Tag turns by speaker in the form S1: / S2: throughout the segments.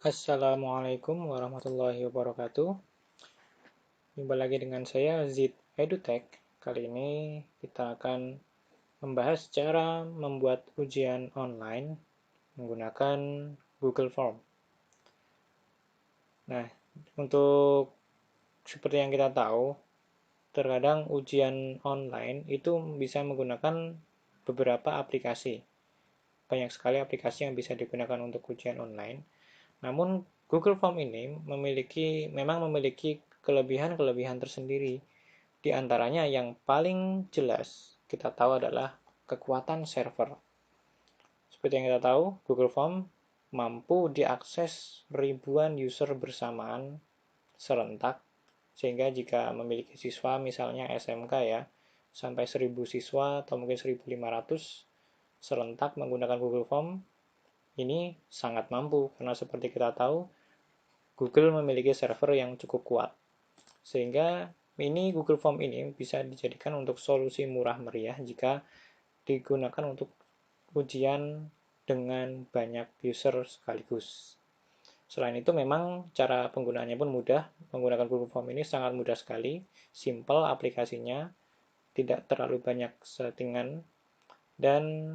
S1: Assalamualaikum warahmatullahi wabarakatuh. Jumpa lagi dengan saya Zid EduTech. Kali ini kita akan membahas cara membuat ujian online menggunakan Google Form. Nah, untuk seperti yang kita tahu, terkadang ujian online itu bisa menggunakan beberapa aplikasi. Banyak sekali aplikasi yang bisa digunakan untuk ujian online. Namun Google Form ini memang memiliki kelebihan-kelebihan tersendiri. Di antaranya yang paling jelas kita tahu adalah kekuatan server. Seperti yang kita tahu, Google Form mampu diakses ribuan user bersamaan serentak, sehingga jika memiliki siswa misalnya SMK ya, sampai 1000 siswa atau mungkin 1500 serentak menggunakan Google Form, ini sangat mampu karena seperti kita tahu Google memiliki server yang cukup kuat, sehingga Google Form ini bisa dijadikan untuk solusi murah meriah jika digunakan untuk ujian dengan banyak user sekaligus. Selain itu memang cara penggunaannya pun mudah. Menggunakan Google Form ini sangat mudah sekali, simple aplikasinya, tidak terlalu banyak settingan, dan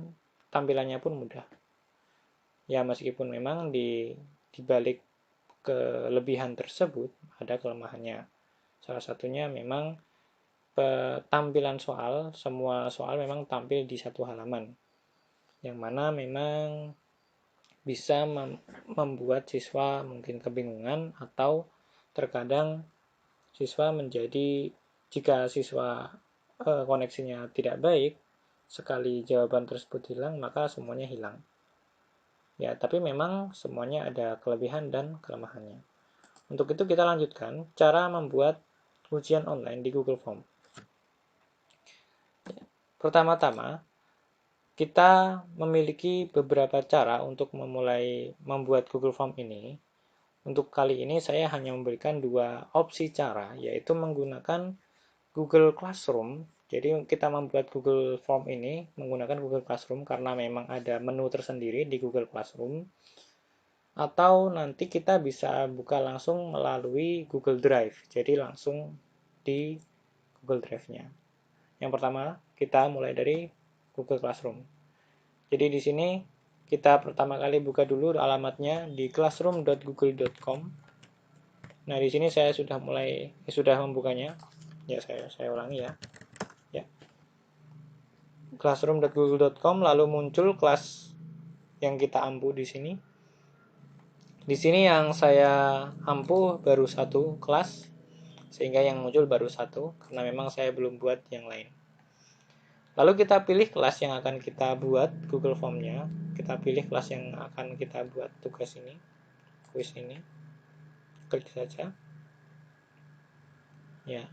S1: tampilannya pun mudah. Ya meskipun memang di balik kelebihan tersebut ada kelemahannya. Salah satunya memang tampilan soal, semua soal memang tampil di satu halaman, yang mana memang bisa membuat siswa mungkin kebingungan atau terkadang siswa jika siswa koneksinya tidak baik, sekali jawaban tersebut hilang maka semuanya hilang. Ya, tapi memang semuanya ada kelebihan dan kelemahannya. Untuk itu kita lanjutkan cara membuat ujian online di Google Form. Pertama-tama, kita memiliki beberapa cara untuk memulai membuat Google Form ini. Untuk kali ini saya hanya memberikan dua opsi cara, yaitu menggunakan Google Classroom. Jadi kita membuat Google Form ini menggunakan Google Classroom karena memang ada menu tersendiri di Google Classroom. Atau nanti kita bisa buka langsung melalui Google Drive. Jadi langsung di Google Drive-nya. Yang pertama, kita mulai dari Google Classroom. Jadi di sini kita pertama kali buka dulu alamatnya di classroom.google.com. Nah, di sini saya sudah membukanya. Ya, saya ulangi ya. Ya. classroom.google.com, lalu muncul kelas yang kita ampu di sini. Di sini yang saya ampu baru satu kelas, sehingga yang muncul baru satu, karena memang saya belum buat yang lain. Lalu kita pilih kelas yang akan kita buat Google Form-nya. Kita pilih kelas yang akan kita buat tugas ini, kuis ini. Klik saja. Ya.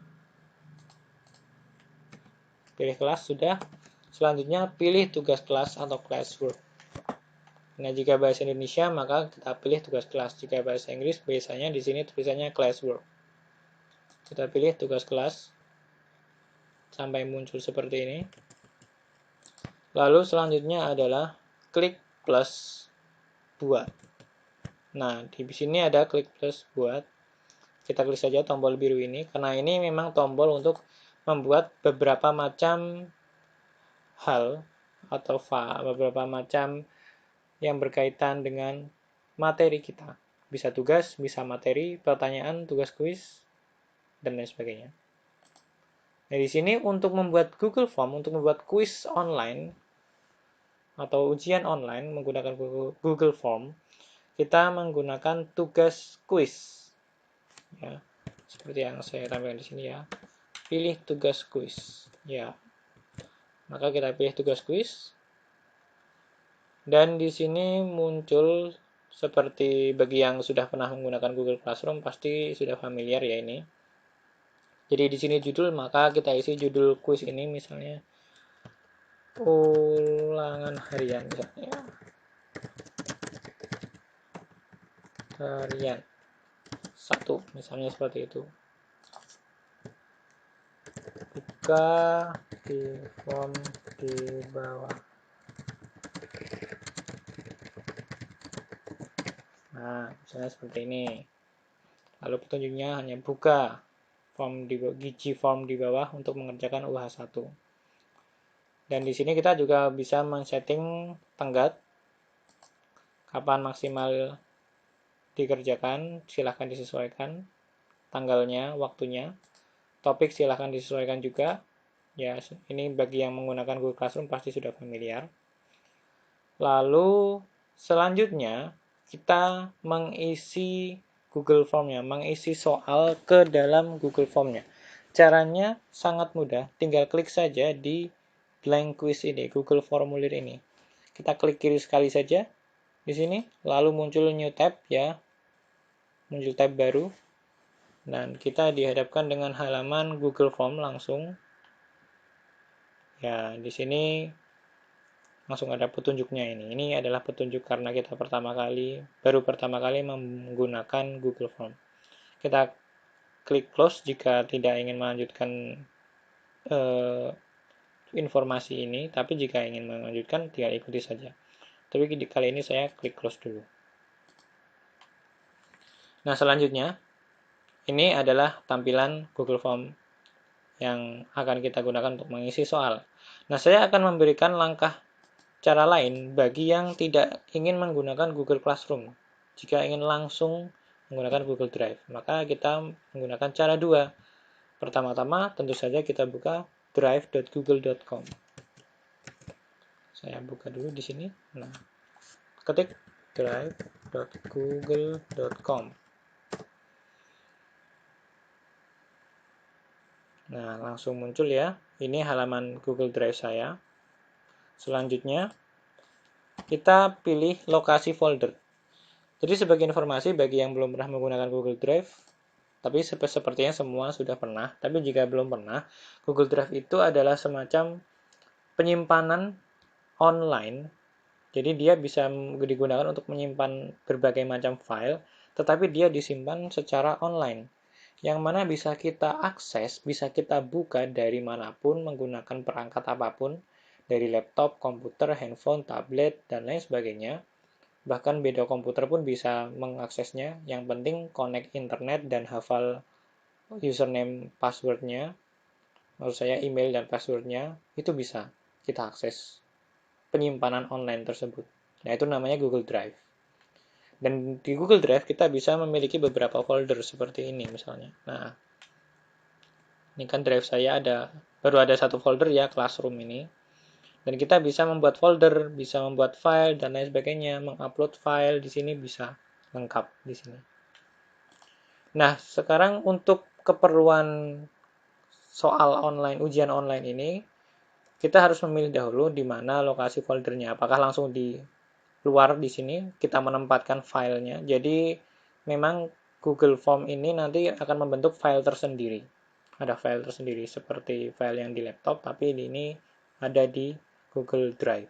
S1: Pilih kelas sudah. Selanjutnya pilih tugas kelas atau classwork. Nah, jika bahasa Indonesia maka kita pilih tugas kelas. Jika bahasa Inggris biasanya di sini tulisannya classwork. Kita pilih tugas kelas sampai muncul seperti ini. Lalu selanjutnya adalah klik plus buat. Nah, di sini ada klik plus buat. Kita klik saja tombol biru ini, karena ini memang tombol untuk membuat beberapa macam hal atau beberapa macam yang berkaitan dengan materi kita. Bisa tugas, bisa materi, pertanyaan, tugas kuis, dan lain sebagainya. Nah, di sini untuk membuat Google Form, untuk membuat kuis online atau ujian online menggunakan Google Form, kita menggunakan tugas kuis. Ya, seperti yang saya tampilkan di sini ya. Pilih tugas kuis. Ya. Maka kita pilih tugas kuis. Dan di sini muncul seperti bagi yang sudah pernah menggunakan Google Classroom pasti sudah familiar ya ini. Jadi di sini judul, maka kita isi judul kuis ini misalnya ulangan harian misalnya. Harian 1 misalnya seperti itu. Buka di form di bawah. Nah, misalnya seperti ini. Lalu petunjuknya hanya buka form di bawah untuk mengerjakan UH1. Dan di sini kita juga bisa men-setting tenggat kapan maksimal dikerjakan, silahkan disesuaikan tanggalnya, waktunya. Topik silahkan disesuaikan juga. Ya, ini bagi yang menggunakan Google Classroom pasti sudah familiar. Lalu selanjutnya kita mengisi Google Form-nya, mengisi soal ke dalam Google Form-nya. Caranya sangat mudah, tinggal klik saja di blank quiz ini, Google Formulir ini. Kita klik kiri sekali saja di sini, lalu muncul new tab ya, muncul tab baru, dan kita dihadapkan dengan halaman Google Form langsung. Ya, di sini langsung ada petunjuknya ini. Ini adalah petunjuk karena kita baru pertama kali menggunakan Google Form. Kita klik close jika tidak ingin melanjutkan informasi ini, tapi jika ingin melanjutkan tinggal ikuti saja. Tapi kali ini saya klik close dulu. Nah, selanjutnya ini adalah tampilan Google Form yang akan kita gunakan untuk mengisi soal. Nah, saya akan memberikan langkah cara lain bagi yang tidak ingin menggunakan Google Classroom. Jika ingin langsung menggunakan Google Drive, maka kita menggunakan cara dua. Pertama-tama tentu saja kita buka drive.google.com. Saya buka dulu di sini. Nah, ketik drive.google.com. Nah, langsung muncul ya. Ini halaman Google Drive saya. Selanjutnya, kita pilih lokasi folder. Jadi sebagai informasi bagi yang belum pernah menggunakan Google Drive, tapi sepertinya semua sudah pernah, tapi jika belum pernah, Google Drive itu adalah semacam penyimpanan online. Jadi dia bisa digunakan untuk menyimpan berbagai macam file, tetapi dia disimpan secara online. Yang mana bisa kita akses, bisa kita buka dari manapun menggunakan perangkat apapun, dari laptop, komputer, handphone, tablet, dan lain sebagainya. Bahkan beda komputer pun bisa mengaksesnya. Yang penting connect internet dan hafal username passwordnya, maksud saya email dan passwordnya, itu bisa kita akses penyimpanan online tersebut. Nah, itu namanya Google Drive. Dan di Google Drive kita bisa memiliki beberapa folder seperti ini misalnya. Nah, ini kan drive saya baru ada satu folder ya, Classroom ini. Dan kita bisa membuat folder, bisa membuat file dan lain sebagainya, mengupload file di sini bisa lengkap di sini. Nah, sekarang untuk keperluan soal online, ujian online ini, kita harus memilih dahulu di mana lokasi foldernya. Apakah langsung di luar di sini kita menempatkan filenya. Jadi memang Google Form ini nanti akan membentuk file tersendiri. Ada file tersendiri seperti file yang di laptop, tapi ini ada di Google Drive.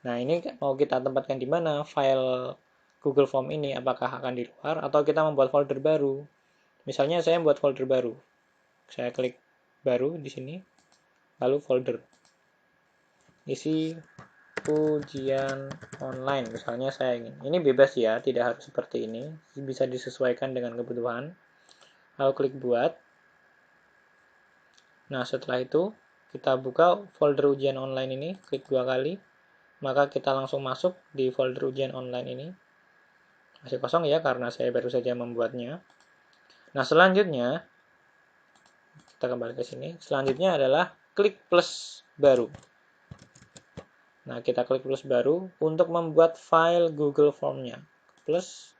S1: Nah, ini mau kita tempatkan di mana file Google Form ini, apakah akan di luar atau kita membuat folder baru. Misalnya saya membuat folder baru. Saya klik baru di sini, lalu folder. Isi ujian online, misalnya saya ingin. Ini bebas ya, tidak harus seperti ini. Bisa disesuaikan dengan kebutuhan. Lalu klik buat. Nah, setelah itu kita buka folder ujian online ini, klik 2 kali. Maka kita langsung masuk di folder ujian online ini. Masih kosong ya, karena saya baru saja membuatnya. Nah, selanjutnya, kita kembali ke sini. Selanjutnya adalah klik plus baru. Nah, kita klik plus baru untuk membuat file Google Form-nya. Plus.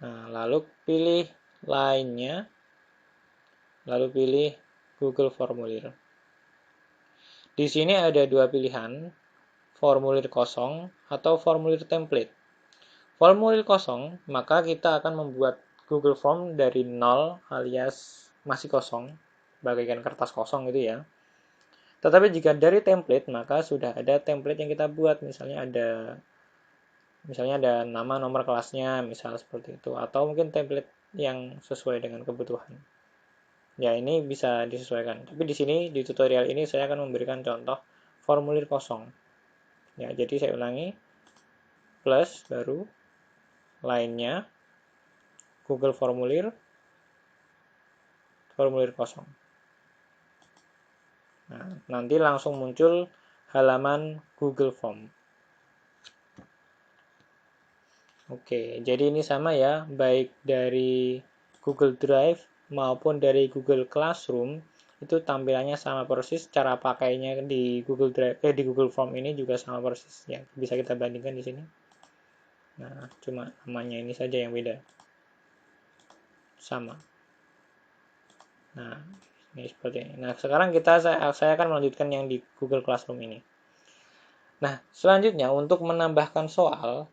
S1: Nah, lalu pilih lainnya. Lalu pilih Google Formulir. Di sini ada dua pilihan, formulir kosong atau formulir template. Formulir kosong, maka kita akan membuat Google Form dari nol alias masih kosong, bagaikan kertas kosong gitu ya. Tetapi jika dari template, maka sudah ada template yang kita buat. Misalnya ada nama nomor kelasnya, misal seperti itu. Atau mungkin template yang sesuai dengan kebutuhan. Ya, ini bisa disesuaikan. Tapi di sini, di tutorial ini, saya akan memberikan contoh formulir kosong. Ya, jadi saya ulangi. Plus, baru. lainnya, Google formulir kosong. Nah, nanti langsung muncul halaman Google Form. Oke, jadi ini sama ya, baik dari Google Drive maupun dari Google Classroom, itu tampilannya sama persis, cara pakainya di Google Drive di Google Form ini juga sama persis ya, bisa kita bandingkan di sini. Nah, cuma namanya ini saja yang beda. Sama. Nah, ini seperti ini. Nah, sekarang saya akan melanjutkan yang di Google Classroom ini. Nah, selanjutnya untuk menambahkan soal,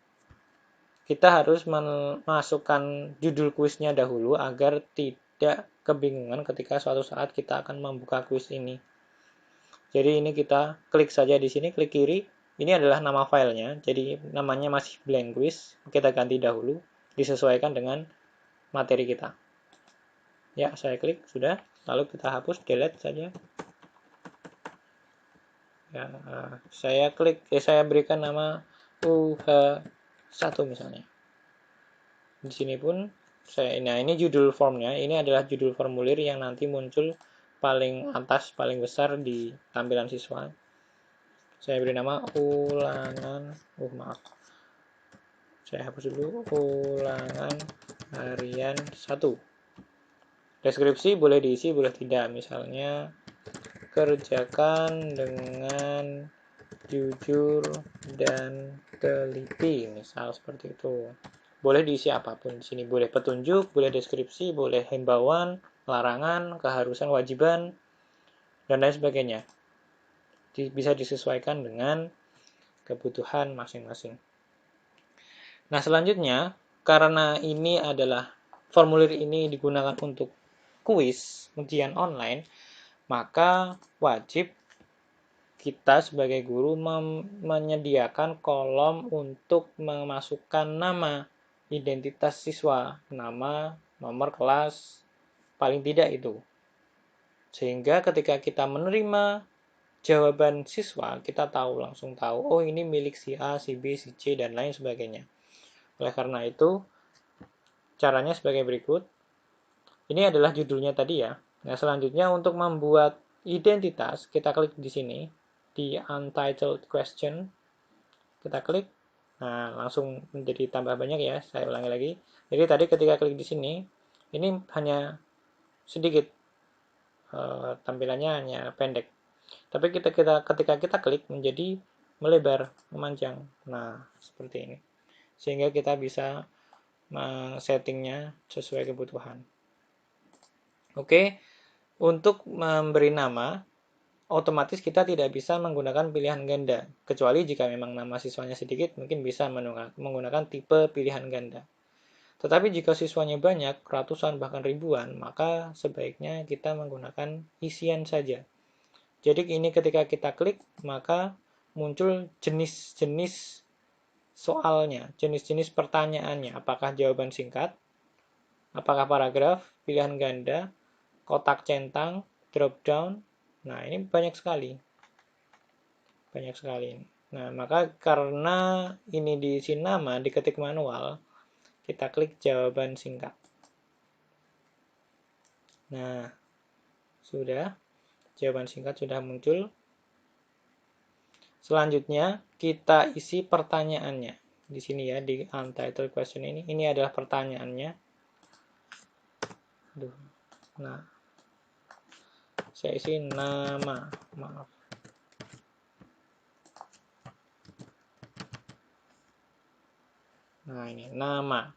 S1: kita harus memasukkan judul kuisnya dahulu agar tidak kebingungan ketika suatu saat kita akan membuka kuis ini. Jadi ini kita klik saja di sini, klik kiri. Ini adalah nama filenya, jadi namanya masih blank quiz. Kita ganti dahulu, disesuaikan dengan materi kita. Ya, saya klik, sudah. Lalu kita hapus, delete saja. Ya, saya berikan nama UH1 misalnya. Di sini pun nah ini judul formnya, ini adalah judul formulir yang nanti muncul paling atas, paling besar di tampilan siswa. Saya beri nama ulangan, maaf. Saya hapus dulu, ulangan harian 1. Deskripsi boleh diisi, boleh tidak. Misalnya, kerjakan dengan jujur dan teliti, misal seperti itu. Boleh diisi apapun di sini, boleh petunjuk, boleh deskripsi, boleh himbauan, larangan, keharusan, wajiban, dan lain sebagainya. Bisa disesuaikan dengan kebutuhan masing-masing. Nah, selanjutnya, karena ini adalah formulir ini digunakan untuk kuis, ujian online, maka wajib kita sebagai guru menyediakan kolom untuk memasukkan nama identitas siswa, nama, nomor kelas, paling tidak itu. Sehingga ketika kita menerima jawaban siswa, kita langsung tahu, oh ini milik si A, si B, si C, dan lain sebagainya. Oleh karena itu, caranya sebagai berikut. Ini adalah judulnya tadi ya. Nah, selanjutnya untuk membuat identitas, kita klik di sini, di Untitled Question. Kita klik, nah langsung menjadi tambah banyak ya. Saya ulangi lagi. Jadi tadi ketika klik di sini, ini hanya sedikit, tampilannya hanya pendek. Tapi ketika kita klik menjadi melebar, memanjang. Nah, seperti ini. Sehingga kita bisa settingnya sesuai kebutuhan. Oke, untuk memberi nama, otomatis kita tidak bisa menggunakan pilihan ganda. Kecuali jika memang nama siswanya sedikit, mungkin bisa menggunakan tipe pilihan ganda. Tetapi jika siswanya banyak, ratusan bahkan ribuan, maka sebaiknya kita menggunakan isian saja. Jadi ini ketika kita klik, maka muncul jenis-jenis soalnya, jenis-jenis pertanyaannya. Apakah jawaban singkat, apakah paragraf, pilihan ganda, kotak centang, drop down. Nah, ini banyak sekali. Banyak sekali. Nah, maka karena ini diisi nama, diketik manual, kita klik jawaban singkat. Nah, sudah. Jawaban singkat sudah muncul. Selanjutnya, kita isi pertanyaannya. Di sini ya, di untitled question ini. Ini adalah pertanyaannya. Nah, saya isi nama. Maaf. Nah, ini nama.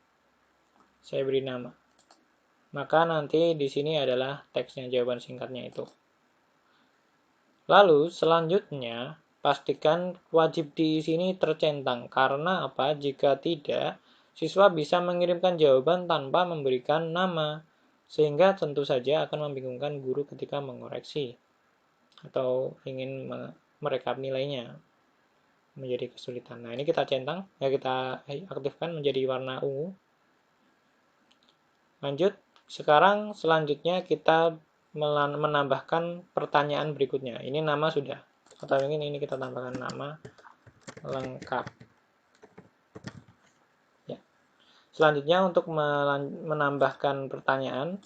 S1: Saya beri nama. Maka nanti di sini adalah teksnya, jawaban singkatnya itu. Lalu selanjutnya pastikan wajib di sini tercentang. Karena apa? Jika tidak, siswa bisa mengirimkan jawaban tanpa memberikan nama. Sehingga tentu saja akan membingungkan guru ketika mengoreksi atau ingin merekap nilainya, menjadi kesulitan. Nah, ini kita centang, ya kita aktifkan menjadi warna ungu. Lanjut, selanjutnya kita menambahkan pertanyaan berikutnya. Ini nama sudah, atau ini kita tambahkan nama lengkap. Ya. Selanjutnya untuk menambahkan pertanyaan,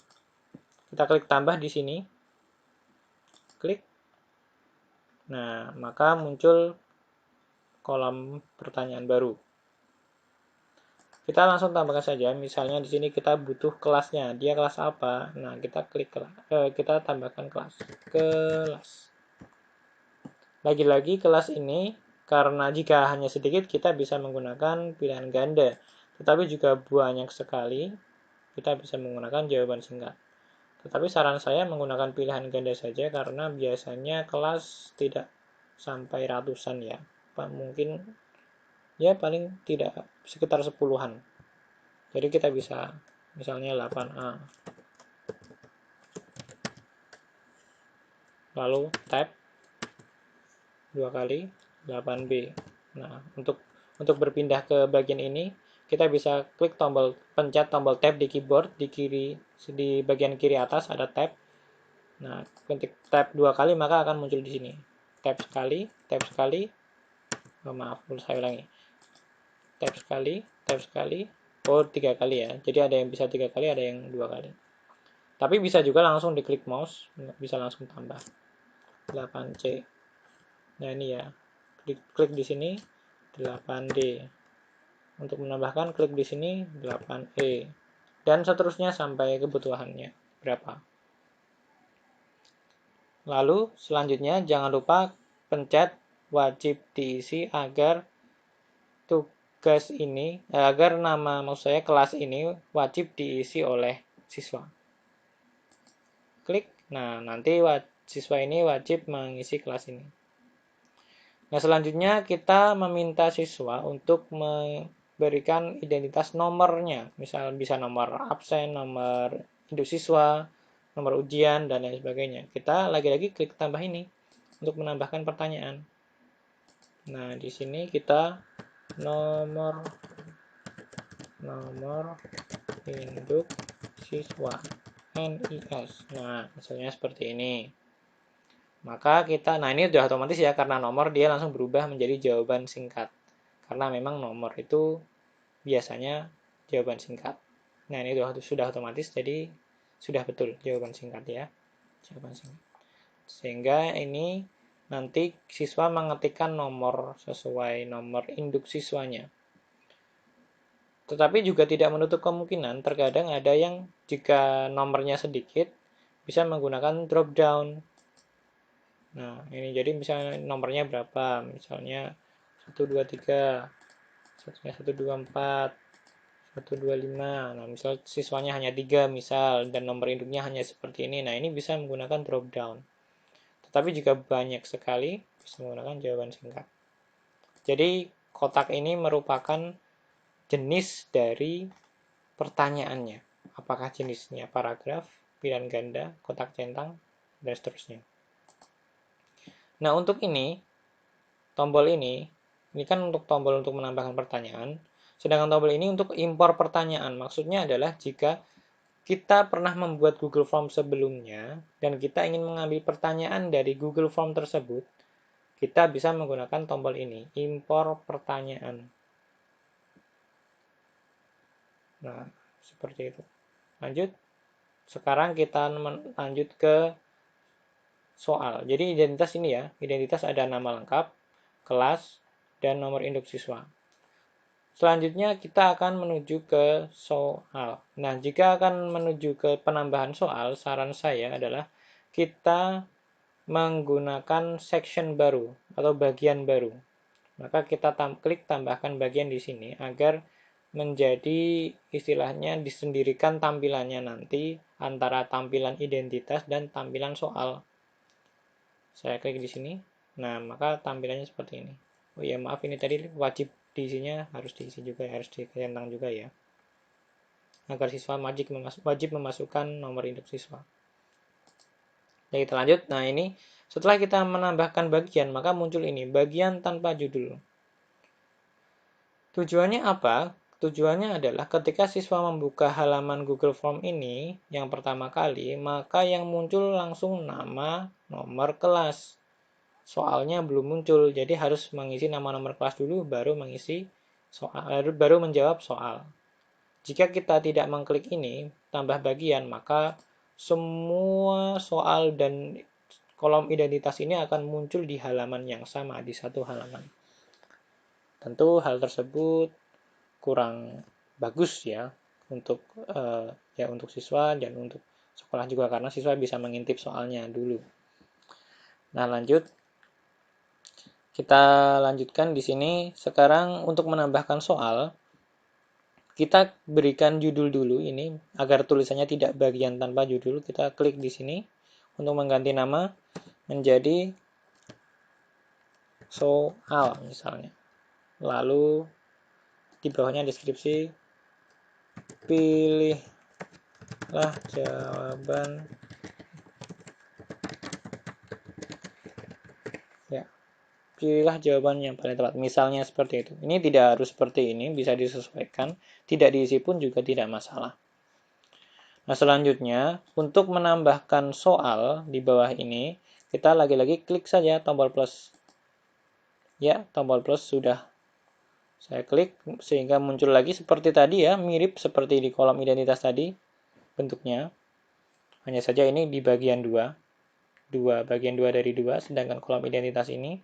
S1: kita klik tambah di sini. Klik. Nah, maka muncul kolom pertanyaan baru. Kita langsung tambahkan saja. Misalnya di sini kita butuh kelasnya. Dia kelas apa? Nah, kita klik kita tambahkan kelas. Kelas. Lagi-lagi kelas ini karena jika hanya sedikit kita bisa menggunakan pilihan ganda. Tetapi juga banyak sekali kita bisa menggunakan jawaban singkat. Tetapi saran saya menggunakan pilihan ganda saja karena biasanya kelas tidak sampai ratusan ya. Mungkin ya paling tidak sekitar 10-an. Jadi kita bisa misalnya 8A. Lalu tab 2 kali 8B. Nah, untuk berpindah ke bagian ini kita bisa klik pencet tombol tab di keyboard di bagian kiri atas ada tab. Nah, ketik tab 2 kali maka akan muncul di sini. Tab sekali. Oh, maaf, saya ulangi. Tab sekali. Oh, 3 kali ya. Jadi ada yang bisa 3 kali, ada yang 2 kali. Tapi bisa juga langsung diklik mouse, bisa langsung tambah. 8C. Nah, ini ya. Klik di sini 8D. Untuk menambahkan klik di sini 8E. Dan seterusnya sampai kebutuhannya berapa. Lalu selanjutnya jangan lupa pencet wajib diisi agar tugas ini agar maksud saya kelas ini wajib diisi oleh siswa. Klik. Nah, nanti siswa ini wajib mengisi kelas ini. Nah, selanjutnya kita meminta siswa untuk memberikan identitas nomornya. Misal bisa nomor absen, nomor induk siswa, nomor ujian, dan lain sebagainya. Kita lagi-lagi klik tambah ini untuk menambahkan pertanyaan. Nah, di sini kita nomor induk siswa NIS. Nah, misalnya seperti ini. Maka nah ini sudah otomatis ya, karena nomor dia langsung berubah menjadi jawaban singkat. Karena memang nomor itu biasanya jawaban singkat. Nah ini sudah otomatis, jadi sudah betul jawaban singkat ya. Jawaban singkat. Sehingga ini nanti siswa mengetikkan nomor sesuai nomor induk siswanya. Tetapi juga tidak menutup kemungkinan, terkadang ada yang jika nomornya sedikit, bisa menggunakan drop down. Nah, ini jadi misalnya nomornya berapa? Misalnya 123, 124, 125. Nah, misal siswanya hanya 3 misal dan nomor induknya hanya seperti ini. Nah, ini bisa menggunakan drop down. Tetapi jika banyak sekali bisa menggunakan jawaban singkat. Jadi, kotak ini merupakan jenis dari pertanyaannya. Apakah jenisnya paragraf, pilihan ganda, kotak centang, dan seterusnya. Nah, untuk ini, tombol ini kan untuk tombol untuk menambahkan pertanyaan, sedangkan tombol ini untuk impor pertanyaan. Maksudnya adalah jika kita pernah membuat Google Form sebelumnya, dan kita ingin mengambil pertanyaan dari Google Form tersebut, kita bisa menggunakan tombol ini, impor pertanyaan. Nah, seperti itu. Lanjut. Sekarang kita lanjut ke soal. Jadi identitas ini ya, identitas ada nama lengkap, kelas, dan nomor induk siswa. Selanjutnya kita akan menuju ke soal. Nah, jika akan menuju ke penambahan soal, saran saya adalah kita menggunakan section baru atau bagian baru. Maka kita klik tambahkan bagian di sini agar menjadi istilahnya disendirikan tampilannya nanti antara tampilan identitas dan tampilan soal. Saya klik di sini. Nah, maka tampilannya seperti ini. Oh ya, maaf ini tadi wajib diisinya harus diisi juga ya, harus dicentang juga ya. Agar siswa wajib memasukkan nomor induk siswa. Nah, kita lanjut. Nah, ini setelah kita menambahkan bagian, maka muncul ini, bagian tanpa judul. Tujuannya apa? Tujuannya adalah ketika siswa membuka halaman Google Form ini yang pertama kali, maka yang muncul langsung nama, nomor kelas. Soalnya belum muncul, jadi harus mengisi nama nomor kelas dulu baru mengisi soal, baru menjawab soal. Jika kita tidak mengklik ini, tambah bagian, maka semua soal dan kolom identitas ini akan muncul di halaman yang sama, di satu halaman. Tentu hal tersebut kurang bagus ya untuk untuk siswa dan untuk sekolah juga, karena siswa bisa mengintip soalnya dulu. Nah, kita lanjutkan di sini. Sekarang untuk menambahkan soal, kita berikan judul dulu ini agar tulisannya tidak bagian tanpa judul. Kita klik di sini untuk mengganti nama menjadi soal misalnya. Lalu di bawahnya deskripsi, pilihlah jawaban ya. Pilihlah jawaban yang paling tepat. Misalnya seperti itu. Ini tidak harus seperti ini, bisa disesuaikan. Tidak diisi pun juga tidak masalah. Nah, selanjutnya, untuk menambahkan soal di bawah ini, kita lagi-lagi klik saja tombol plus. Ya, tombol plus sudah saya klik, sehingga muncul lagi seperti tadi ya, mirip seperti di kolom identitas tadi bentuknya. Hanya saja ini di bagian 2. Bagian 2 dari 2, sedangkan kolom identitas ini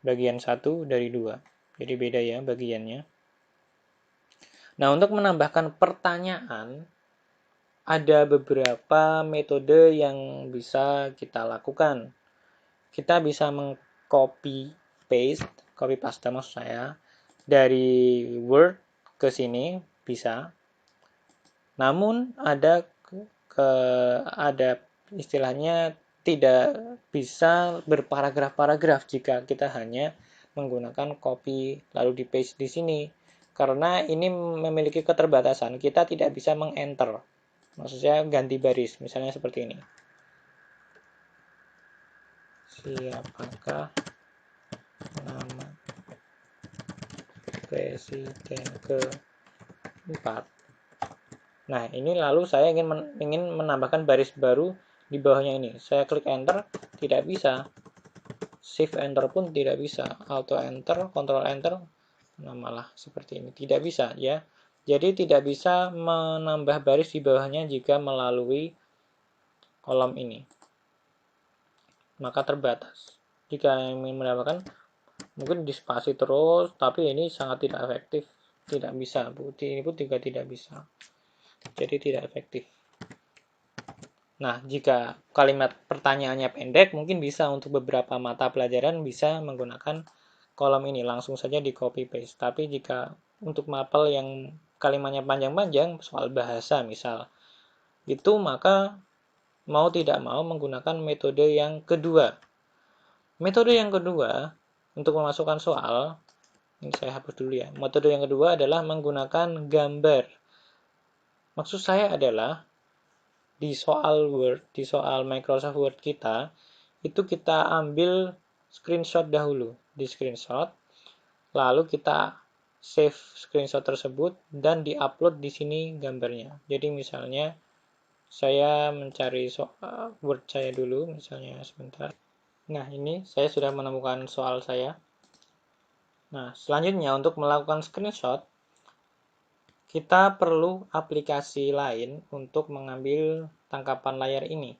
S1: bagian 1 dari 2. Jadi beda ya bagiannya. Nah, untuk menambahkan pertanyaan, ada beberapa metode yang bisa kita lakukan. Kita bisa mengcopy paste maksud saya, dari Word ke sini bisa. Namun ada istilahnya tidak bisa berparagraf-paragraf jika kita hanya menggunakan copy lalu di paste di sini, karena ini memiliki keterbatasan. Kita tidak bisa mengenter, maksudnya ganti baris, misalnya seperti ini. Siapakah nama presiden keempat? Nah, ini lalu saya ingin menambahkan baris baru di bawahnya ini. Saya klik enter, tidak bisa. Shift enter pun tidak bisa. Auto enter, control enter, nah malah seperti ini. Tidak bisa ya. Jadi tidak bisa menambah baris di bawahnya jika melalui kolom ini. Maka terbatas. Jika ingin menambahkan, mungkin dispasi terus, tapi ini sangat tidak efektif. Tidak bisa. Ini pun juga tidak bisa. Jadi tidak efektif. Nah, jika kalimat pertanyaannya pendek, mungkin bisa untuk beberapa mata pelajaran bisa menggunakan kolom ini, langsung saja di copy paste. Tapi jika untuk mapel yang kalimatnya panjang-panjang, soal bahasa misal, itu maka mau tidak mau menggunakan metode yang kedua. Metode yang kedua untuk memasukkan soal, ini saya hapus dulu ya. Metode yang kedua adalah menggunakan gambar. Maksud saya adalah di soal Word, di soal Microsoft Word kita, itu kita ambil screenshot dahulu. Di screenshot, lalu kita save screenshot tersebut dan di-upload di sini gambarnya. Jadi misalnya saya mencari soal Word saya dulu, misalnya sebentar. Nah, ini saya sudah menemukan soal saya. Nah, selanjutnya untuk melakukan screenshot, kita perlu aplikasi lain untuk mengambil tangkapan layar ini.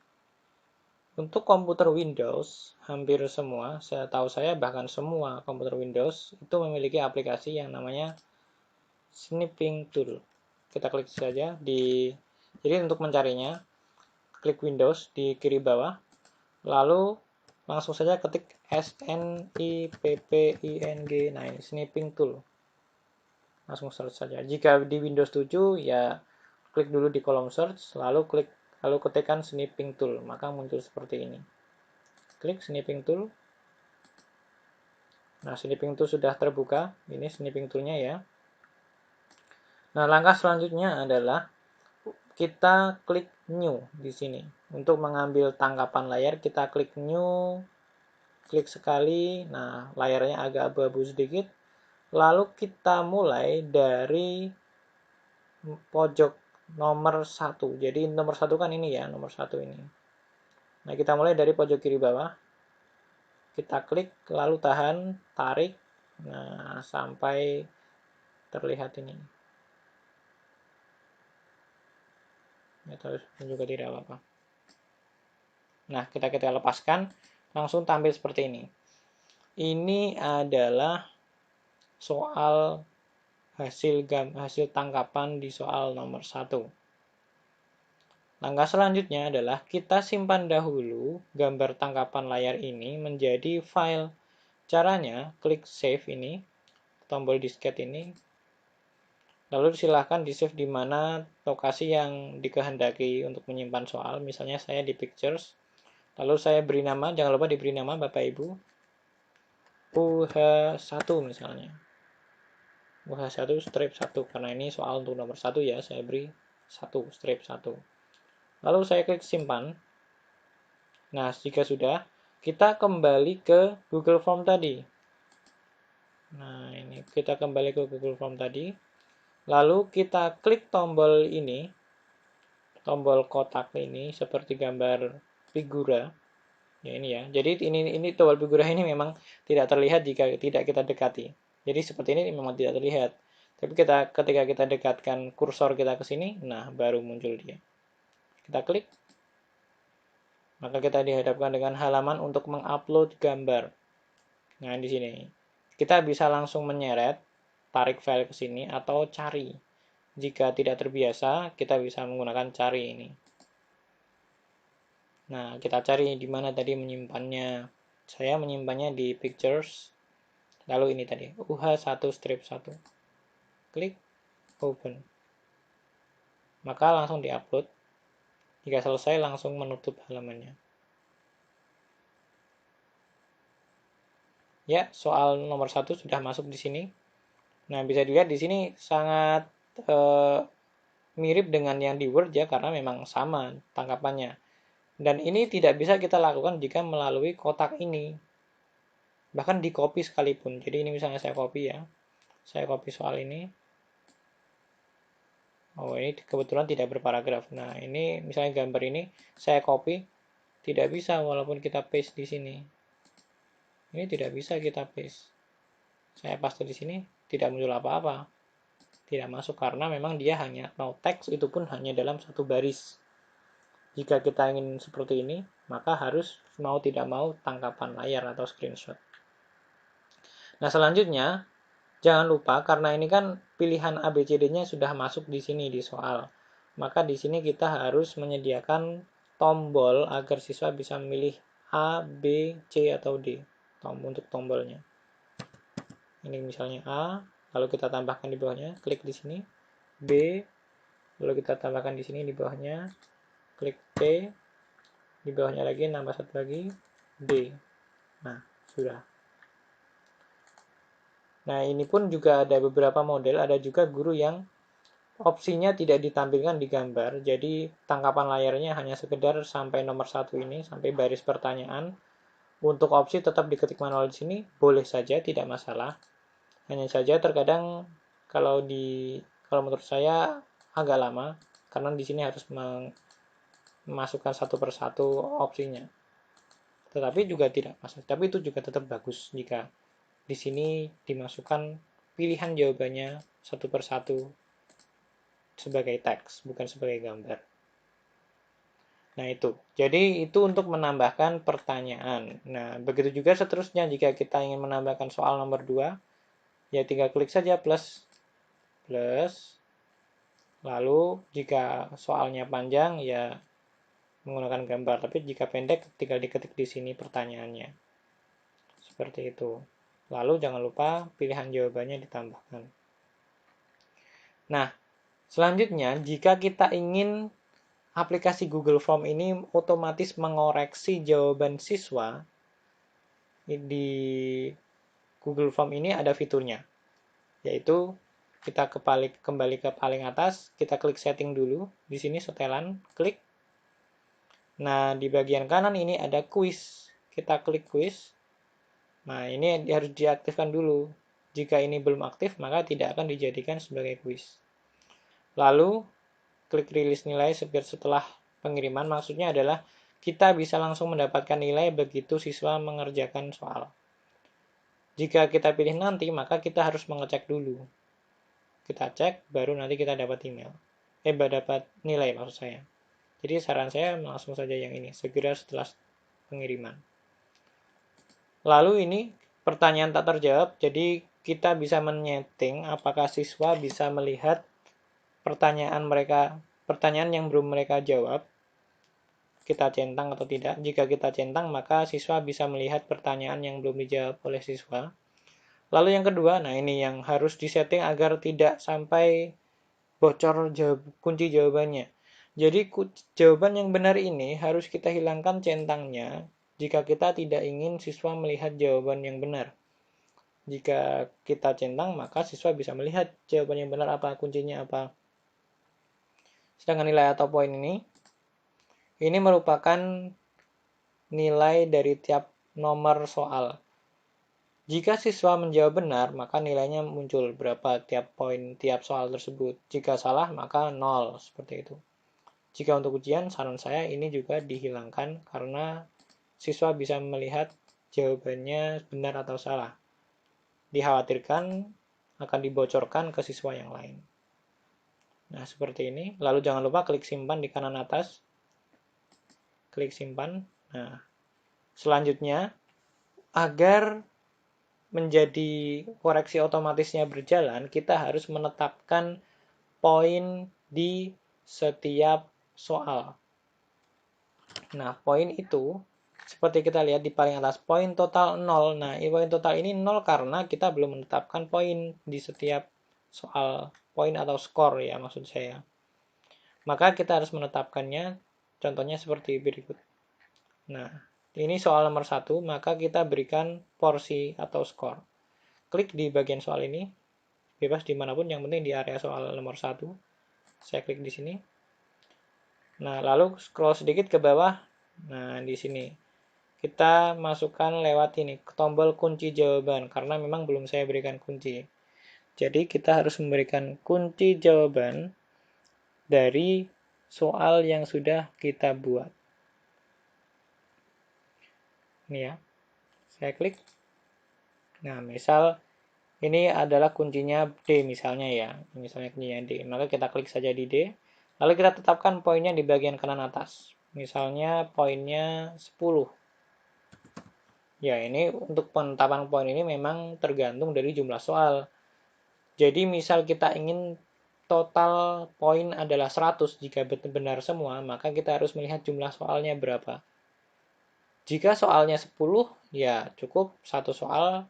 S1: Untuk komputer Windows, hampir semua, saya tahu saya bahkan semua komputer Windows itu memiliki aplikasi yang namanya Snipping Tool. Kita klik saja jadi untuk mencarinya, klik Windows di kiri bawah, lalu langsung saja ketik SNIPPING, nah ini Snipping Tool. Langsung search saja. Jika di Windows 7 ya klik dulu di kolom search, lalu ketikkan Snipping Tool, maka muncul seperti ini. Klik Snipping Tool. Nah, Snipping Tool sudah terbuka. Ini Snipping Toolnya ya. Nah, langkah selanjutnya adalah kita klik New di sini. Untuk mengambil tangkapan layar, kita klik New, klik sekali. Nah, layarnya agak abu-abu sedikit. Lalu kita mulai dari pojok nomor 1. Jadi nomor 1 kan ini ya, nomor 1 ini. Nah, kita mulai dari pojok kiri bawah. Kita klik, lalu tahan, tarik. Nah, sampai terlihat ini. atau juga tidak apa-apa. Nah, kita lepaskan, langsung tampil seperti ini. Ini adalah soal hasil tangkapan di soal nomor 1. Langkah selanjutnya adalah kita simpan dahulu gambar tangkapan layar ini menjadi file. Caranya, klik save ini, tombol disket ini, lalu silahkan di save di mana lokasi yang dikehendaki untuk menyimpan soal. Misalnya saya di pictures, lalu saya beri nama, jangan lupa diberi nama Bapak Ibu, UH1 misalnya. UH1 strip 1, karena ini soal untuk nomor 1 ya, saya beri 1, strip 1. Lalu saya klik simpan. Nah, jika sudah, kita kembali ke Google Form tadi. Nah, ini kita kembali ke Google Form tadi. Lalu kita klik tombol ini, tombol kotak ini seperti gambar figura. Ya ini ya. Jadi ini tombol figura ini memang tidak terlihat jika tidak kita dekati. Jadi seperti ini memang tidak terlihat. Tapi ketika kita dekatkan kursor kita ke sini, nah baru muncul dia. Kita klik, maka kita dihadapkan dengan halaman untuk mengupload gambar. Nah, di sini kita bisa langsung menyeret, tarik file ke sini atau cari. Jika tidak terbiasa, kita bisa menggunakan cari ini. Nah, kita cari di mana tadi menyimpannya. Saya menyimpannya di pictures. Lalu ini tadi, UH1 strip 1. Klik open. Maka langsung diupload. Jika selesai langsung menutup halamannya. Ya, soal nomor 1 sudah masuk di sini. Nah, bisa dilihat di sini sangat mirip dengan yang di Word ya, karena memang sama tangkapannya. Dan ini tidak bisa kita lakukan jika melalui kotak ini. Bahkan di copy sekalipun. Jadi ini misalnya saya copy ya. Saya copy soal ini. Oh, ini kebetulan tidak berparagraf. Nah, ini misalnya gambar ini saya copy, tidak bisa walaupun kita paste di sini. Ini tidak bisa kita paste. Saya paste di sini, tidak muncul apa-apa. Tidak masuk karena memang dia hanya no text, itu pun hanya dalam satu baris. Jika kita ingin seperti ini, maka harus mau tidak mau tangkapan layar atau screenshot. Nah, selanjutnya jangan lupa karena ini kan pilihan ABCD-nya sudah masuk di sini di soal. Maka di sini kita harus menyediakan tombol agar siswa bisa memilih A, B, C atau D untuk tombolnya. Ini misalnya A, lalu kita tambahkan di bawahnya, klik di sini. B, lalu kita tambahkan di sini di bawahnya, klik C, di bawahnya lagi nambah satu lagi D. Nah, sudah. Nah, ini pun juga ada beberapa model, ada juga guru yang opsinya tidak ditampilkan di gambar, jadi tangkapan layarnya hanya sekedar sampai nomor 1 ini, sampai baris pertanyaan. Untuk opsi tetap diketik manual di sini, boleh saja, tidak masalah. Hanya saja terkadang kalau menurut saya agak lama, karena di sini harus memasukkan satu persatu opsinya. Tetapi juga tidak masalah. Tapi itu juga tetap bagus jika di sini dimasukkan pilihan jawabannya satu persatu sebagai teks, bukan sebagai gambar. Nah itu, jadi itu untuk menambahkan pertanyaan. Nah, begitu juga seterusnya jika kita ingin menambahkan soal nomor 2, ya tinggal klik saja plus. Lalu jika soalnya panjang, ya menggunakan gambar. Tapi jika pendek, tinggal diketik di sini pertanyaannya. Seperti itu. Lalu jangan lupa pilihan jawabannya ditambahkan. Nah, selanjutnya jika kita ingin aplikasi Google Form ini otomatis mengoreksi jawaban siswa, di Google Form ini ada fiturnya, yaitu kita kembali ke paling atas, kita klik setting dulu, di sini setelan, klik. Nah, di bagian kanan ini ada quiz, kita klik quiz. Nah, ini harus diaktifkan dulu. Jika ini belum aktif, maka tidak akan dijadikan sebagai quiz. Lalu, klik rilis nilai setelah pengiriman, maksudnya adalah kita bisa langsung mendapatkan nilai begitu siswa mengerjakan soal. Jika kita pilih nanti, maka kita harus mengecek dulu. Kita cek, baru nanti kita dapat email. Dapat nilai maksud saya. Jadi saran saya langsung saja yang ini, segera setelah pengiriman. Lalu ini pertanyaan tak terjawab, jadi kita bisa menyeting apakah siswa bisa melihat pertanyaan yang belum mereka jawab, kita centang atau tidak. Jika kita centang, maka siswa bisa melihat pertanyaan yang belum dijawab oleh siswa. Lalu yang kedua, nah ini yang harus disetting agar tidak sampai bocor kunci jawabannya. Jadi jawaban yang benar ini harus kita hilangkan centangnya jika kita tidak ingin siswa melihat jawaban yang benar. Jika kita centang, maka siswa bisa melihat jawaban yang benar apa, kuncinya apa. Sedangkan nilai atau poin ini merupakan nilai dari tiap nomor soal. Jika siswa menjawab benar, maka nilainya muncul berapa tiap poin tiap soal tersebut. Jika salah, maka 0, seperti itu. Jika untuk ujian, saran saya ini juga dihilangkan karena siswa bisa melihat jawabannya benar atau salah. Dikhawatirkan akan dibocorkan ke siswa yang lain. Nah, seperti ini. Lalu jangan lupa klik simpan di kanan atas. Klik simpan. Nah, selanjutnya, agar menjadi koreksi otomatisnya berjalan, kita harus menetapkan poin di setiap soal. Nah, poin itu seperti kita lihat di paling atas, poin total 0. Nah, poin total ini 0 karena kita belum menetapkan poin di setiap soal, poin atau skor ya maksud saya. Maka kita harus menetapkannya, contohnya seperti berikut. Nah, ini soal nomor 1, maka kita berikan porsi atau skor. Klik di bagian soal ini, bebas dimanapun, yang penting di area soal nomor 1. Saya klik di sini. Nah, lalu scroll sedikit ke bawah. Nah, di sini kita masukkan lewat ini tombol kunci jawaban karena memang belum saya berikan kunci. Jadi kita harus memberikan kunci jawaban dari soal yang sudah kita buat. Ini ya. Saya klik. Nah, misal ini adalah kuncinya D misalnya ya. Misalnya kuncinya D. Maka kita klik saja di D. Lalu kita tetapkan poinnya di bagian kanan atas. Misalnya poinnya 10. Ya, ini untuk penetapan poin ini memang tergantung dari jumlah soal. Jadi misal kita ingin total poin adalah 100 jika benar semua, maka kita harus melihat jumlah soalnya berapa. Jika soalnya 10, ya cukup satu soal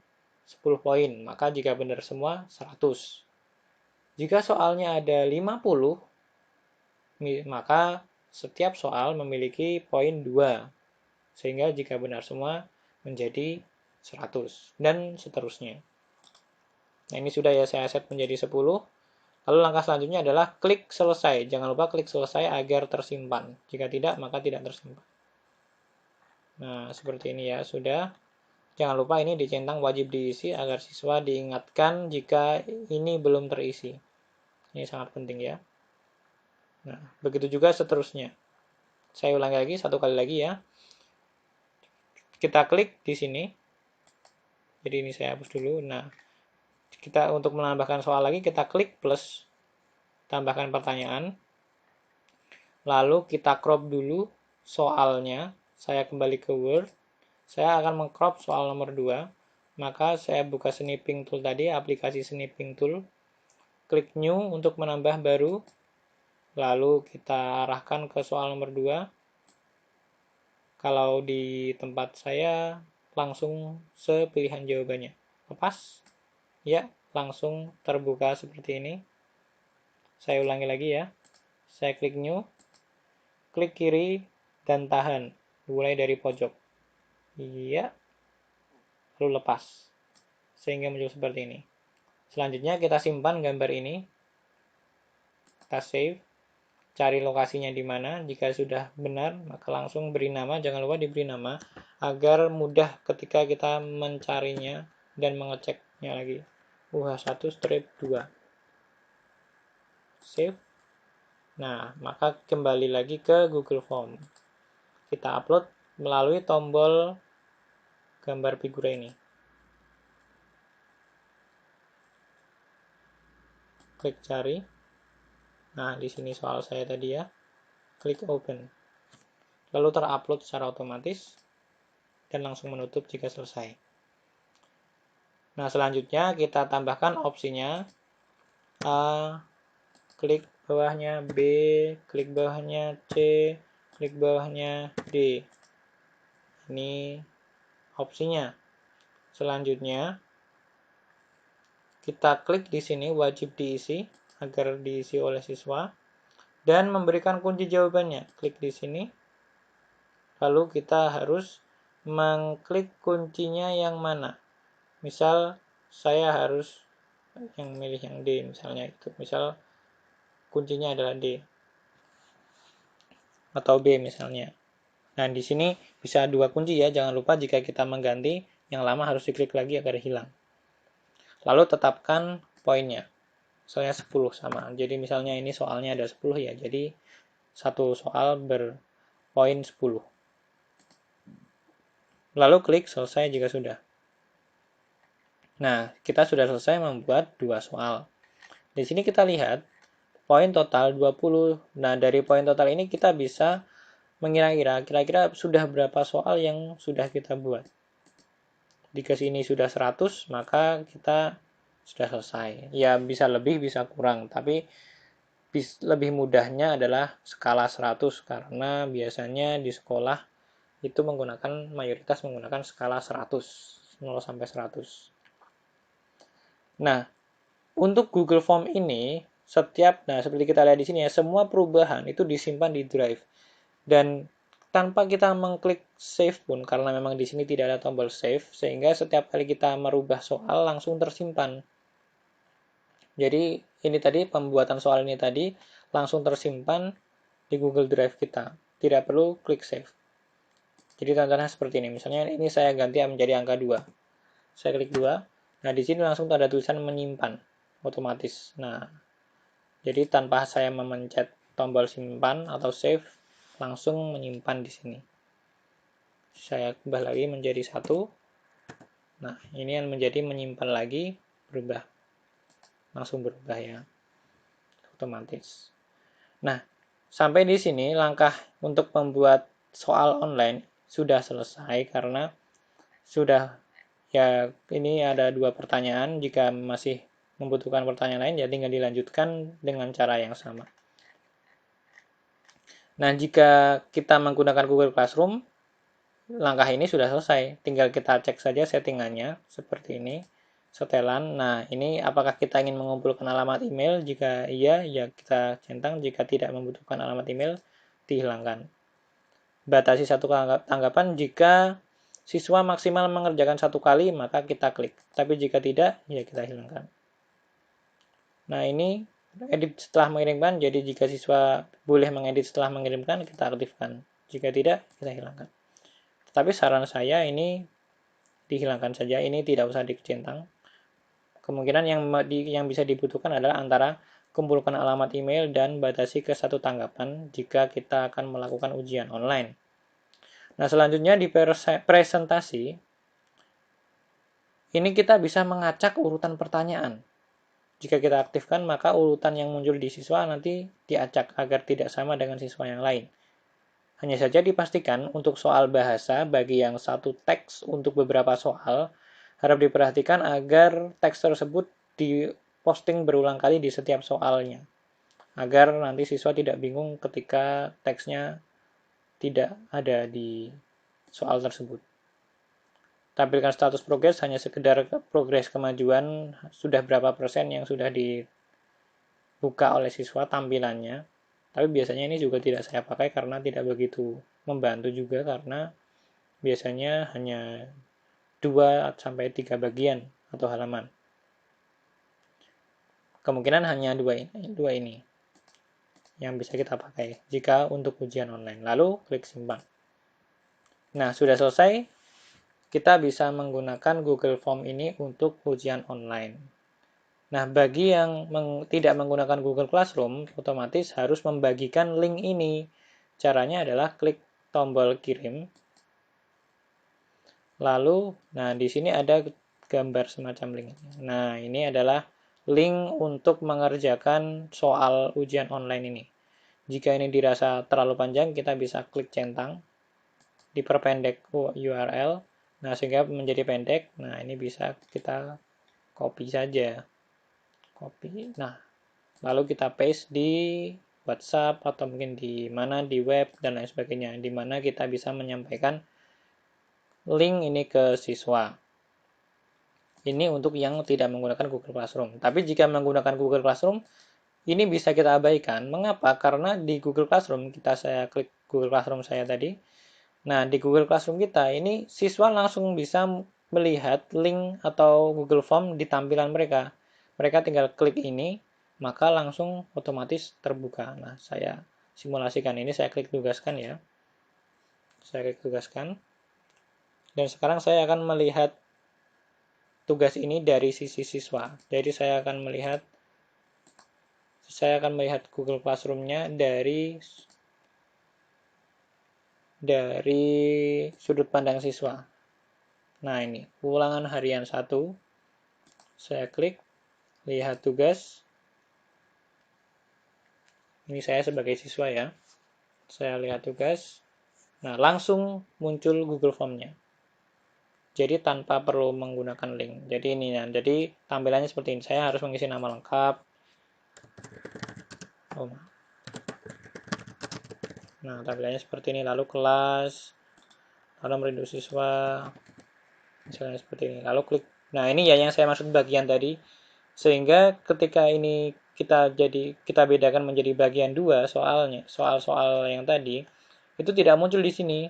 S1: 10 poin, maka jika benar semua 100. Jika soalnya ada 50, maka setiap soal memiliki poin 2. Sehingga jika benar semua menjadi 100 dan seterusnya. Nah, ini sudah ya saya set menjadi 10. Lalu langkah selanjutnya adalah klik selesai. Jangan lupa klik selesai agar tersimpan. Jika tidak, maka tidak tersimpan. Nah, seperti ini ya, sudah. Jangan lupa ini dicentang wajib diisi agar siswa diingatkan jika ini belum terisi. Ini sangat penting ya. Nah, begitu juga seterusnya. Saya ulangi lagi, satu kali lagi ya. Kita klik di sini. Jadi ini saya hapus dulu. Nah, kita untuk menambahkan soal lagi, kita klik plus. Tambahkan pertanyaan. Lalu kita crop dulu soalnya. Saya kembali ke Word. Saya akan mengcrop soal nomor 2. Maka saya buka snipping tool tadi, aplikasi snipping tool. Klik new untuk menambah baru. Lalu kita arahkan ke soal nomor 2. Kalau di tempat saya langsung sepilihan jawabannya. Lepas? Ya, langsung terbuka seperti ini. Saya ulangi lagi ya. Saya klik new. Klik kiri dan tahan. Mulai dari pojok. Iya. Lalu lepas. Sehingga muncul seperti ini. Selanjutnya kita simpan gambar ini. Kita save. Cari lokasinya di mana. Jika sudah benar, maka langsung beri nama. Jangan lupa diberi nama agar mudah ketika kita mencarinya dan mengeceknya lagi. UH1-2. Save. Nah, maka kembali lagi ke Google Form. Kita upload melalui tombol gambar figura ini. Klik cari. Nah, di sini soal saya tadi ya. klik open. Lalu terupload secara otomatis dan langsung menutup jika selesai. Nah, selanjutnya kita tambahkan opsinya A, klik bawahnya B, klik bawahnya C, klik bawahnya D. Ini opsinya. Selanjutnya kita klik di sini wajib diisi agar diisi oleh siswa dan memberikan kunci jawabannya. Klik di sini. Lalu kita harus mengklik kuncinya yang mana. Misal saya harus yang milih yang D misalnya itu. Misal kuncinya adalah D atau B misalnya. Nah, di sini bisa dua kunci ya. Jangan lupa jika kita mengganti yang lama harus diklik lagi agar hilang. Lalu tetapkan poinnya. Soalnya 10 sama. Jadi misalnya ini soalnya ada 10 ya. Jadi satu soal berpoin 10. Lalu klik selesai jika sudah. Nah, kita sudah selesai membuat dua soal. Di sini kita lihat poin total 20. Nah, dari poin total ini kita bisa mengira-kira kira-kira sudah berapa soal yang sudah kita buat. Jika sini sudah 100, maka kita sudah selesai. Ya, bisa lebih, bisa kurang, tapi lebih mudahnya adalah skala 100 karena biasanya di sekolah itu mayoritas menggunakan skala 100, 0 sampai 100. Nah, untuk Google Form ini seperti kita lihat di sini ya, semua perubahan itu disimpan di Drive. Dan tanpa kita mengklik save pun, karena memang di sini tidak ada tombol save, sehingga setiap kali kita merubah soal langsung tersimpan. Jadi ini tadi pembuatan soal ini tadi langsung tersimpan di Google Drive kita. Tidak perlu klik save. Jadi contohnya seperti ini. Misalnya ini saya ganti menjadi angka 2. Saya klik 2. Nah, di sini langsung ada tulisan menyimpan otomatis. Nah, jadi tanpa saya memencet tombol simpan atau save, langsung menyimpan di sini. Saya ubah lagi menjadi 1. Nah, ini yang menjadi menyimpan lagi, berubah. Langsung berubah ya. Otomatis. Nah, sampai di sini langkah untuk membuat soal online sudah selesai karena sudah ya ini ada dua pertanyaan. Jika masih membutuhkan pertanyaan lain ya tinggal dilanjutkan dengan cara yang sama. Nah, jika kita menggunakan Google Classroom, langkah ini sudah selesai. Tinggal kita cek saja settingannya seperti ini. Setelan. Nah, ini apakah kita ingin mengumpulkan alamat email? Jika iya, ya kita centang. Jika tidak membutuhkan alamat email, dihilangkan. Batasi satu tanggapan. Jika siswa maksimal mengerjakan satu kali, maka kita klik. Tapi jika tidak, ya kita hilangkan. Nah, ini edit setelah mengirimkan. Jadi jika siswa boleh mengedit setelah mengirimkan, kita aktifkan. Jika tidak, kita hilangkan. Tetapi saran saya ini dihilangkan saja. Ini tidak usah dicentang. Kemungkinan yang bisa dibutuhkan adalah antara kumpulkan alamat email dan batasi ke satu tanggapan jika kita akan melakukan ujian online. Nah, selanjutnya di presentasi, ini kita bisa mengacak urutan pertanyaan. Jika kita aktifkan, maka urutan yang muncul di siswa nanti diacak agar tidak sama dengan siswa yang lain. Hanya saja dipastikan untuk soal bahasa bagi yang satu teks untuk beberapa soal, harap diperhatikan agar teks tersebut diposting berulang kali di setiap soalnya, agar nanti siswa tidak bingung ketika teksnya tidak ada di soal tersebut. Tampilkan status progres hanya sekedar progres kemajuan sudah berapa persen yang sudah dibuka oleh siswa tampilannya. Tapi biasanya ini juga tidak saya pakai karena tidak begitu membantu juga karena biasanya hanya 2-3 bagian atau halaman. Kemungkinan hanya dua ini yang bisa kita pakai jika untuk ujian online. Lalu klik simpan. Nah, sudah selesai. Kita bisa menggunakan Google Form ini untuk ujian online. Nah, bagi yang tidak menggunakan Google Classroom, otomatis harus membagikan link ini. Caranya adalah klik tombol kirim. Lalu, nah di sini ada gambar semacam link. Nah, ini adalah link untuk mengerjakan soal ujian online ini. Jika ini dirasa terlalu panjang, kita bisa klik centang, diperpendek URL, nah sehingga menjadi pendek. Nah ini bisa kita copy saja, copy. Nah lalu kita paste di WhatsApp atau mungkin di mana di web dan lain sebagainya, di mana kita bisa menyampaikan link ini ke siswa. Ini untuk yang tidak menggunakan Google Classroom. Tapi jika menggunakan Google Classroom, ini bisa kita abaikan. Mengapa? Karena di Google Classroom, saya klik Google Classroom saya tadi. Nah, di Google Classroom kita, ini siswa langsung bisa melihat link atau Google Form di tampilan mereka. Mereka tinggal klik ini, maka langsung otomatis terbuka. Nah, saya simulasikan ini, saya klik tugaskan ya. Saya klik tugaskan. Dan sekarang saya akan melihat tugas ini dari sisi siswa. Jadi saya akan melihat Google Classroom-nya dari sudut pandang siswa. Nah ini, ulangan harian 1. Saya klik, lihat tugas. Ini saya sebagai siswa ya. Saya lihat tugas. Nah, langsung muncul Google Form-nya. Jadi tanpa perlu menggunakan link. Jadi ini ya. Jadi tampilannya seperti ini. Saya harus mengisi nama lengkap. Nah, tampilannya seperti ini. Lalu kelas, lalu merindu siswa, misalnya seperti ini. Lalu klik. Nah, ini ya yang saya maksud bagian tadi. Sehingga ketika ini kita bedakan menjadi bagian 2 soalnya, soal-soal yang tadi, itu tidak muncul di sini.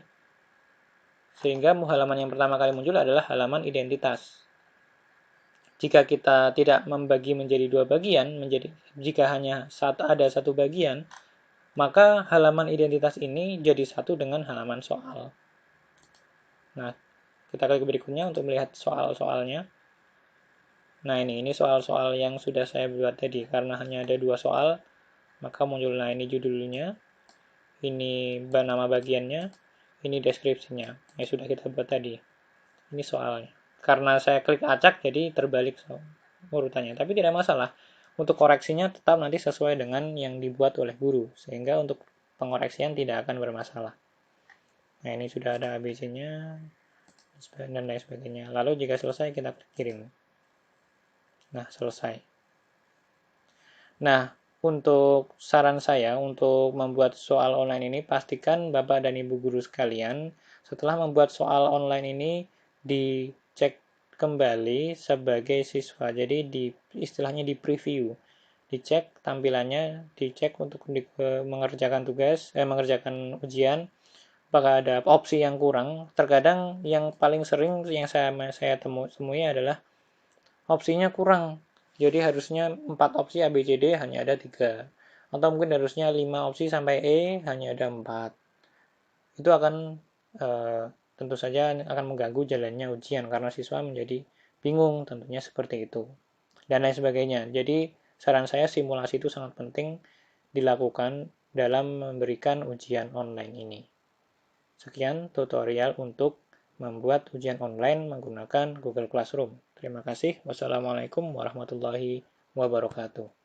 S1: Sehingga halaman yang pertama kali muncul adalah halaman identitas. Jika kita tidak membagi menjadi 2 bagian, jika hanya ada satu bagian, maka halaman identitas ini jadi satu dengan halaman soal. Nah, kita klik berikutnya untuk melihat soal-soalnya. Nah, ini soal-soal yang sudah saya buat tadi. Karena hanya ada 2 soal, maka muncul, nah ini judulnya, ini nama bagiannya, ini deskripsinya yang sudah kita buat tadi. Ini soalnya. Karena saya klik acak, jadi terbalik urutannya. Tapi tidak masalah. Untuk koreksinya tetap nanti sesuai dengan yang dibuat oleh guru. Sehingga untuk pengoreksian tidak akan bermasalah. Nah, ini sudah ada ABC-nya dan lain sebagainya. Lalu jika selesai, kita kirim. Nah, selesai. Nah, untuk saran saya untuk membuat soal online ini, pastikan Bapak dan Ibu guru sekalian setelah membuat soal online ini dicek kembali sebagai siswa. Jadi istilahnya di preview, dicek tampilannya, dicek untuk mengerjakan mengerjakan ujian, apakah ada opsi yang kurang. Terkadang yang paling sering yang saya temui adalah opsinya kurang. Jadi harusnya 4 opsi A, B, C, D hanya ada 3. Atau mungkin harusnya 5 opsi sampai E hanya ada 4. Itu akan tentu saja akan mengganggu jalannya ujian karena siswa menjadi bingung, tentunya seperti itu. Dan lain sebagainya. Jadi saran saya simulasi itu sangat penting dilakukan dalam memberikan ujian online ini. Sekian tutorial untuk membuat ujian online menggunakan Google Classroom. Terima kasih. Wassalamualaikum warahmatullahi wabarakatuh.